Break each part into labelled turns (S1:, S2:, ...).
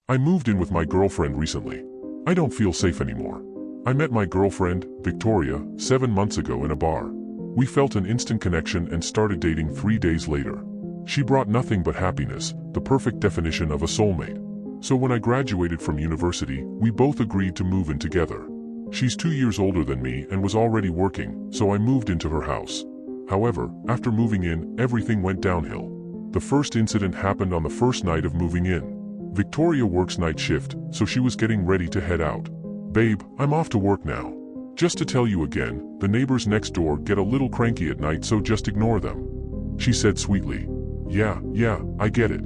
S1: I moved in with my girlfriend recently. I don't feel safe anymore. I met my girlfriend, Victoria, 7 months ago in a bar. We felt an instant connection and started dating 3 days later. She brought nothing but happiness, the perfect definition of a soulmate. So when I graduated from university, we both agreed to move in together. She's 2 years older than me and was already working, so I moved into her house. However, after moving in, everything went downhill. The first incident happened on the first night of moving in. Victoria works night shift, so she was getting ready to head out. "Babe, I'm off to work now. Just to tell you again, the neighbors next door get a little cranky at night, so just ignore them," she said sweetly. Yeah, I get it,"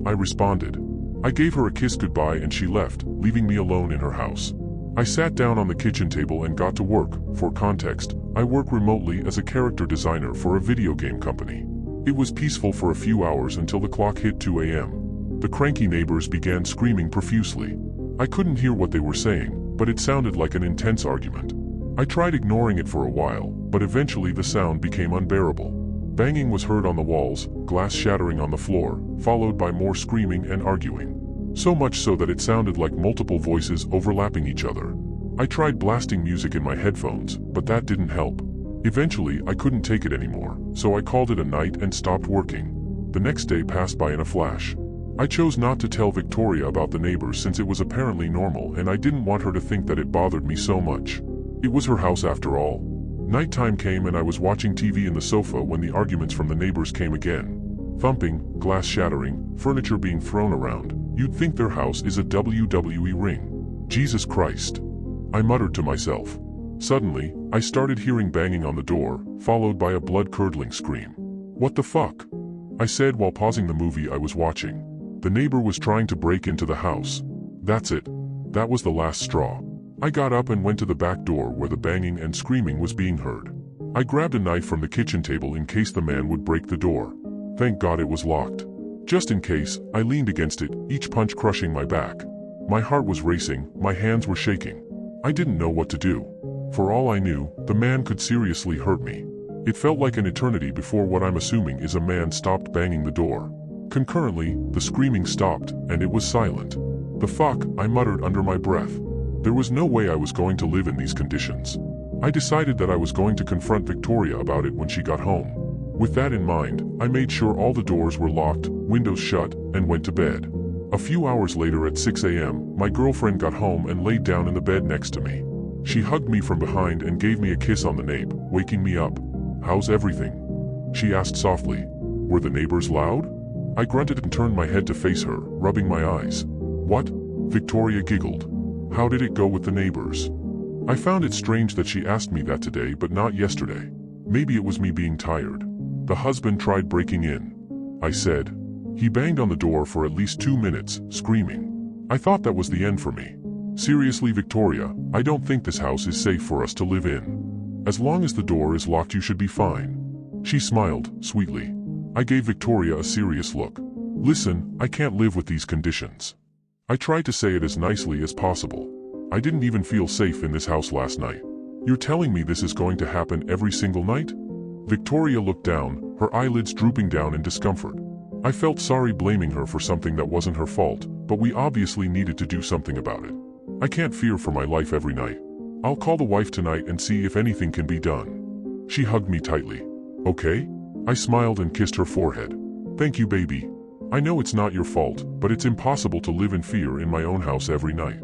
S1: I responded. I gave her a kiss goodbye and she left, leaving me alone in her house. I sat down on the kitchen table and got to work. For context, I work remotely as a character designer for a video game company. It was peaceful for a few hours until the clock hit 2 a.m. The cranky neighbors began screaming profusely. I couldn't hear what they were saying, but it sounded like an intense argument. I tried ignoring it for a while, but eventually the sound became unbearable. Banging was heard on the walls, glass shattering on the floor, followed by more screaming and arguing. So much so that it sounded like multiple voices overlapping each other. I tried blasting music in my headphones, but that didn't help. Eventually, I couldn't take it anymore, so I called it a night and stopped working. The next day passed by in a flash. I chose not to tell Victoria about the neighbors since it was apparently normal and I didn't want her to think that it bothered me so much. It was her house after all. Nighttime came and I was watching TV in the sofa when the arguments from the neighbors came again. Thumping, glass shattering, furniture being thrown around. You'd think their house is a WWE ring. Jesus Christ, I muttered to myself. Suddenly, I started hearing banging on the door, followed by a blood-curdling scream. "What the fuck?" I said while pausing the movie I was watching. The neighbor was trying to break into the house. That's it. That was the last straw. I got up and went to the back door where the banging and screaming was being heard. I grabbed a knife from the kitchen table in case the man would break the door. Thank God it was locked. Just in case, I leaned against it, each punch crushing my back. My heart was racing, my hands were shaking. I didn't know what to do. For all I knew, the man could seriously hurt me. It felt like an eternity before what I'm assuming is a man stopped banging the door. Concurrently, the screaming stopped, and it was silent. "The fuck," I muttered under my breath. There was no way I was going to live in these conditions. I decided that I was going to confront Victoria about it when she got home. With that in mind, I made sure all the doors were locked, windows shut, and went to bed. A few hours later at 6 a.m., my girlfriend got home and laid down in the bed next to me. She hugged me from behind and gave me a kiss on the nape, waking me up. "How's everything?" she asked softly. "Were the neighbors loud?" I grunted and turned my head to face her, rubbing my eyes. "What?" Victoria giggled. "How did it go with the neighbors?" I found it strange that she asked me that today but not yesterday. Maybe it was me being tired. "The husband tried breaking in," I said. "He banged on the door for at least 2 minutes, screaming. I thought that was the end for me. Seriously, Victoria, I don't think this house is safe for us to live in. As long as the door is locked you should be fine." She smiled, sweetly. I gave Victoria a serious look. "Listen, I can't live with these conditions." I tried to say it as nicely as possible. "I didn't even feel safe in this house last night. You're telling me this is going to happen every single night?" Victoria looked down, her eyelids drooping down in discomfort. I felt sorry blaming her for something that wasn't her fault, but we obviously needed to do something about it. "I can't fear for my life every night. I'll call the wife tonight and see if anything can be done." She hugged me tightly. "Okay?" I smiled and kissed her forehead. "Thank you, baby. I know it's not your fault, but it's impossible to live in fear in my own house every night."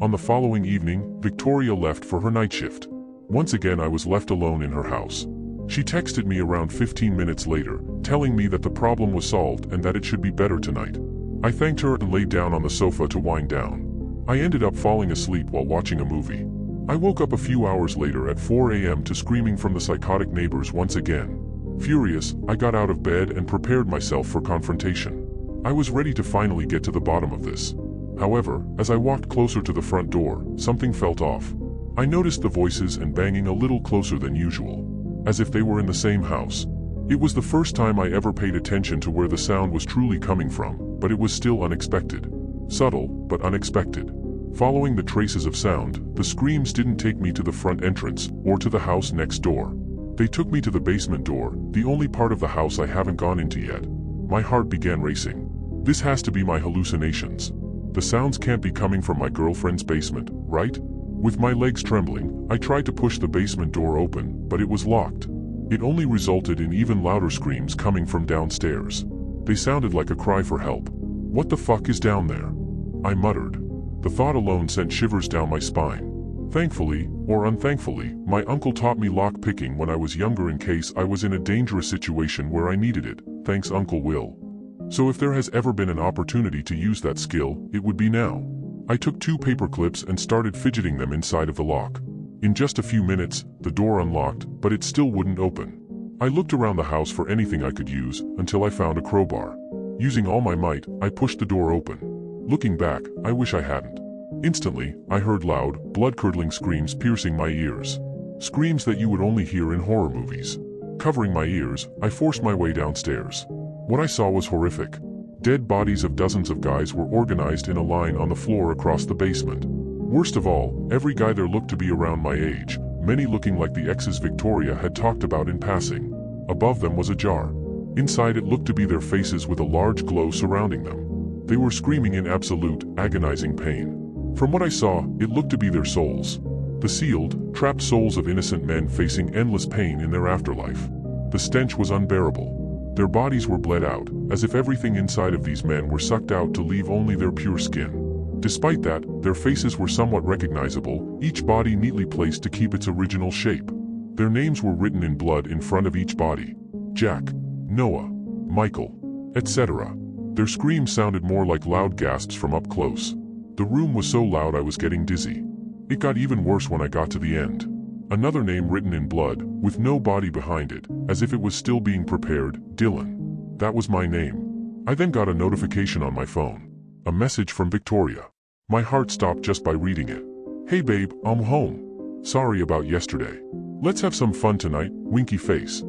S1: On the following evening, Victoria left for her night shift. Once again I was left alone in her house. She texted me around 15 minutes later, telling me that the problem was solved and that it should be better tonight. I thanked her and laid down on the sofa to wind down. I ended up falling asleep while watching a movie. I woke up a few hours later at 4 a.m. to screaming from the psychotic neighbors once again. Furious, I got out of bed and prepared myself for confrontation. I was ready to finally get to the bottom of this. However, as I walked closer to the front door, something felt off. I noticed the voices and banging a little closer than usual, as if they were in the same house. It was the first time I ever paid attention to where the sound was truly coming from, but it was still unexpected. Subtle, but unexpected. Following the traces of sound, the screams didn't take me to the front entrance, or to the house next door. They took me to the basement door, the only part of the house I haven't gone into yet. My heart began racing. This has to be my hallucinations. The sounds can't be coming from my girlfriend's basement, right? With my legs trembling, I tried to push the basement door open, but it was locked. It only resulted in even louder screams coming from downstairs. They sounded like a cry for help. What the fuck is down there? I muttered. The thought alone sent shivers down my spine. Thankfully, or unthankfully, my uncle taught me lock-picking when I was younger in case I was in a dangerous situation where I needed it, thanks Uncle Will. So if there has ever been an opportunity to use that skill, it would be now. I took 2 paper clips and started fidgeting them inside of the lock. In just a few minutes, the door unlocked, but it still wouldn't open. I looked around the house for anything I could use, until I found a crowbar. Using all my might, I pushed the door open. Looking back, I wish I hadn't. Instantly, I heard loud, blood-curdling screams piercing my ears. Screams that you would only hear in horror movies. Covering my ears, I forced my way downstairs. What I saw was horrific. Dead bodies of dozens of guys were organized in a line on the floor across the basement. Worst of all, every guy there looked to be around my age, many looking like the exes Victoria had talked about in passing. Above them was a jar. Inside it looked to be their faces with a large glow surrounding them. They were screaming in absolute, agonizing pain. From what I saw, it looked to be their souls. The sealed, trapped souls of innocent men facing endless pain in their afterlife. The stench was unbearable. Their bodies were bled out, as if everything inside of these men were sucked out to leave only their pure skin. Despite that, their faces were somewhat recognizable, each body neatly placed to keep its original shape. Their names were written in blood in front of each body. Jack, Noah, Michael, etc. Their screams sounded more like loud gasps from up close. The room was so loud I was getting dizzy. It got even worse when I got to the end. Another name written in blood, with no body behind it, as if it was still being prepared, Dylan. That was my name. I then got a notification on my phone. A message from Victoria. My heart stopped just by reading it. Hey babe, I'm home. Sorry about yesterday. Let's have some fun tonight, winky face.